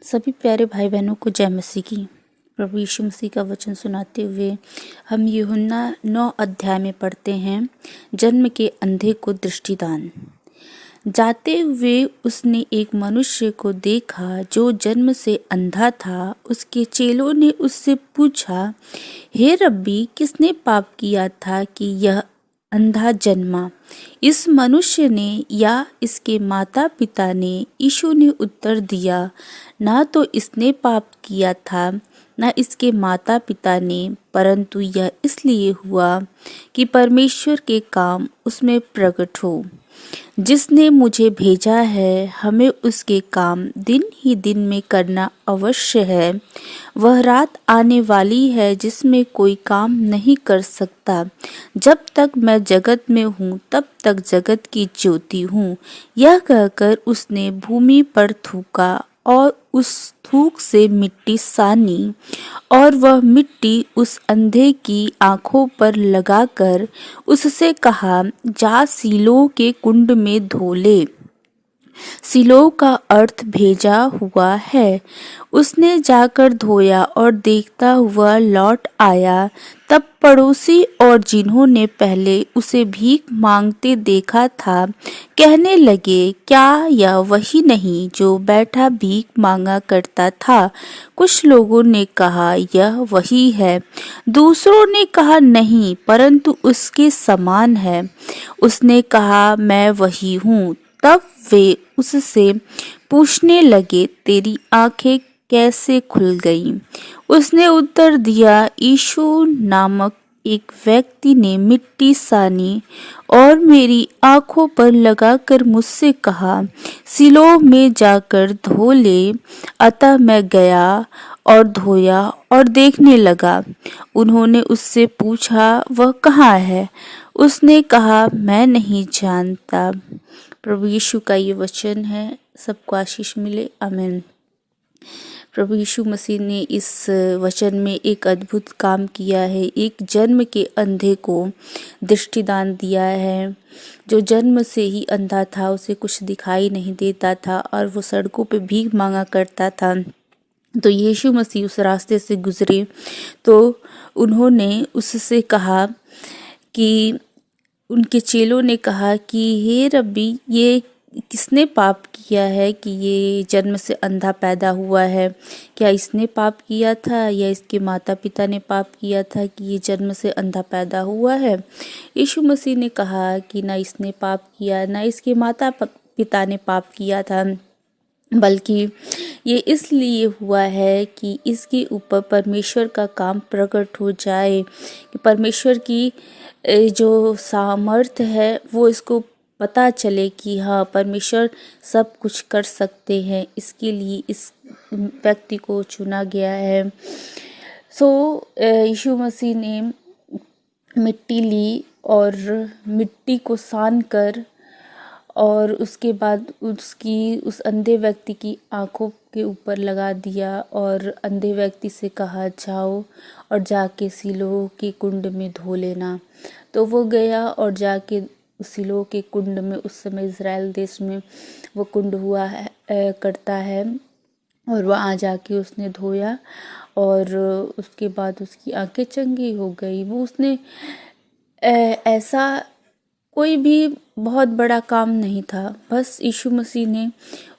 सभी प्यारे भाई बहनों को जय मसीह की। प्रभु यीशु मसीह का वचन सुनाते हुए हम यूहन्ना 9 अध्याय में पढ़ते हैं, जन्म के अंधे को दृष्टिदान। जाते हुए उसने एक मनुष्य को देखा जो जन्म से अंधा था। उसके चेलों ने उससे पूछा, हे रब्बी, किसने पाप किया था कि यह अंधा जन्मा, इस मनुष्य ने या इसके माता पिता ने? यीशु ने उत्तर दिया, ना तो इसने पाप किया था न इसके माता पिता ने, परंतु यह इसलिए हुआ कि परमेश्वर के काम उसमें प्रकट हो। जिसने मुझे भेजा है, हमें उसके काम दिन ही दिन में करना अवश्य है। वह रात आने वाली है जिसमें कोई काम नहीं कर सकता। जब तक मैं जगत में हूँ तब तक जगत की ज्योति हूँ। यह कहकर उसने भूमि पर थूका और उस थूक से मिट्टी सानी, और वह मिट्टी उस अंधे की आंखों पर लगाकर उससे कहा, जा सीलोह के कुंड में धो ले। सीलोह का अर्थ भेजा हुआ है। उसने जाकर धोया और देखता हुआ लौट आया। तब पड़ोसी और जिन्होंने पहले उसे भीख मांगते देखा था, कहने लगे, क्या यह वही नहीं जो बैठा भीख मांगा करता था? कुछ लोगों ने कहा, यह वही है। दूसरों ने कहा, नहीं, परंतु उसके समान है। उसने कहा, मैं वही हूँ। तब वे उससे पूछने लगे, तेरी आंखें कैसे खुल गईं? उसने उत्तर दिया, यीशु नामक एक व्यक्ति ने मिट्टी सानी और मेरी आंखों पर लगाकर मुझसे कहा, सीलोह में जाकर धो ले। अतः मैं गया और धोया और देखने लगा। उन्होंने उससे पूछा, वह कहाँ है? उसने कहा, मैं नहीं जानता। प्रभु यीशु का ये वचन है। सबको आशीष मिले, आमीन। प्रभु यीशु मसीह ने इस वचन में एक अद्भुत काम किया है। एक जन्म के अंधे को दृष्टिदान दिया है। जो जन्म से ही अंधा था, उसे कुछ दिखाई नहीं देता था और वो सड़कों पे भीख मांगा करता था। तो यीशु मसीह उस रास्ते से गुजरे तो उन्होंने उससे कहा कि उनके चेलों ने कहा कि हे रब्बी, ये किसने पाप किया है कि ये जन्म से अंधा पैदा हुआ है? क्या इसने पाप किया था या इसके माता पिता ने पाप किया था कि ये जन्म से अंधा पैदा हुआ है? यीशु मसीह ने कहा कि ना इसने पाप किया, ना इसके माता पिता ने पाप किया था, बल्कि ये इसलिए हुआ है कि इसके ऊपर परमेश्वर का काम प्रकट हो जाए, कि परमेश्वर की जो सामर्थ है वो इसको पता चले कि हाँ, परमेश्वर सब कुछ कर सकते हैं। इसके लिए इस व्यक्ति को चुना गया है। यीशु मसीह ने मिट्टी ली और मिट्टी को सान कर और उसके बाद उस अंधे व्यक्ति की आंखों के ऊपर लगा दिया और अंधे व्यक्ति से कहा, जाओ और जाके सीलोह के कुंड में धो लेना। तो वो गया और जाके सीलोह के कुंड में, उस समय इज़राइल देश में वो कुंड हुआ है करता है, और वहाँ जाके उसने धोया और उसके बाद उसकी आंखें चंगी हो गई। वो उसने ऐसा कोई भी बहुत बड़ा काम नहीं था, बस यीशु मसीह ने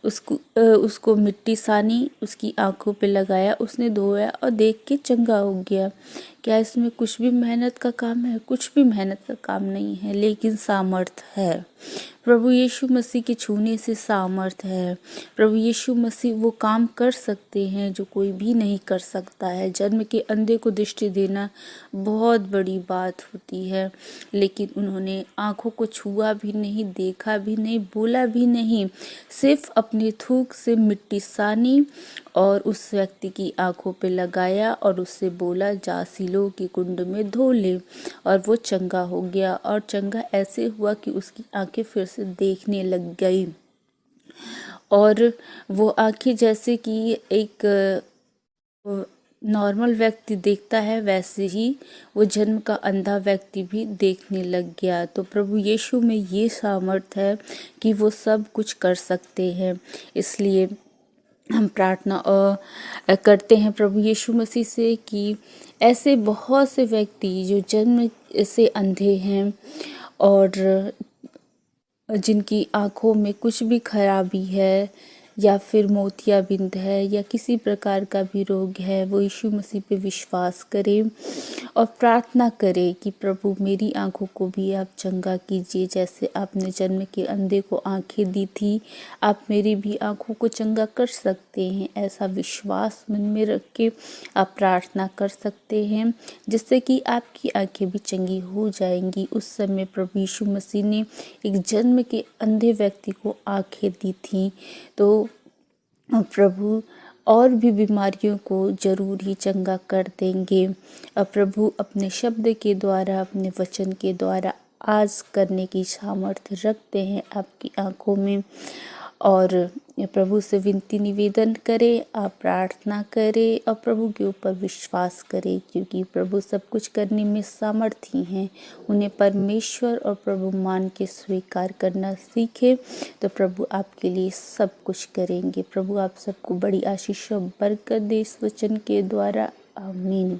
उसको मिट्टी सानी, उसकी आंखों पे लगाया, उसने धोया और देख के चंगा हो गया। क्या इसमें कुछ भी मेहनत का काम है? कुछ भी मेहनत का काम नहीं है, लेकिन सामर्थ है। प्रभु यीशु मसीह के छूने से सामर्थ है। प्रभु यीशु मसीह वो काम कर सकते हैं जो कोई भी नहीं कर सकता है। जन्म के अंधे को दृष्टि देना बहुत बड़ी बात होती है, लेकिन उन्होंने आंखों को छुआ भी नहीं, देखा भी नहीं, बोला भी नहीं, सिर्फ अपने थूक से मिट्टी सानी और उस व्यक्ति की आंखों पे लगाया और उससे बोला, जा सीलोह के कुंड में धो ले। और वो चंगा हो गया, और चंगा ऐसे हुआ कि उसकी आंखें फिर से देखने लग गई। और वो आंखें जैसे कि एक नॉर्मल व्यक्ति देखता है, वैसे ही वो जन्म का अंधा व्यक्ति भी देखने लग गया। तो प्रभु यीशु में ये सामर्थ है कि वो सब कुछ कर सकते हैं। इसलिए हम प्रार्थना करते हैं प्रभु यीशु मसीह से कि ऐसे बहुत से व्यक्ति जो जन्म से अंधे हैं और जिनकी आँखों में कुछ भी खराबी है या फिर मोतियाबिंद है या किसी प्रकार का भी रोग है, वो यीशु मसीह पे विश्वास करें और प्रार्थना करें कि प्रभु मेरी आँखों को भी आप चंगा कीजिए। जैसे आपने जन्म के अंधे को आँखें दी थी, आप मेरी भी आँखों को चंगा कर सकते हैं। ऐसा विश्वास मन में रख के आप प्रार्थना कर सकते हैं, जिससे कि आपकी आँखें भी चंगी हो जाएंगी। उस समय प्रभु यीशु मसीह ने एक जन्म के अंधे व्यक्ति को आँखें दी थी, तो प्रभु और भी बीमारियों को जरूर ही चंगा कर देंगे। और प्रभु अपने शब्द के द्वारा, अपने वचन के द्वारा आज करने की सामर्थ्य रखते हैं आपकी आँखों में। और प्रभु से विनती निवेदन करें, आप प्रार्थना करें और प्रभु के ऊपर विश्वास करें, क्योंकि प्रभु सब कुछ करने में सामर्थी हैं। उन्हें परमेश्वर और प्रभु मान के स्वीकार करना सीखें, तो प्रभु आपके लिए सब कुछ करेंगे। प्रभु आप सबको बड़ी आशीष और बरकत दे इस वचन के द्वारा। आमीन।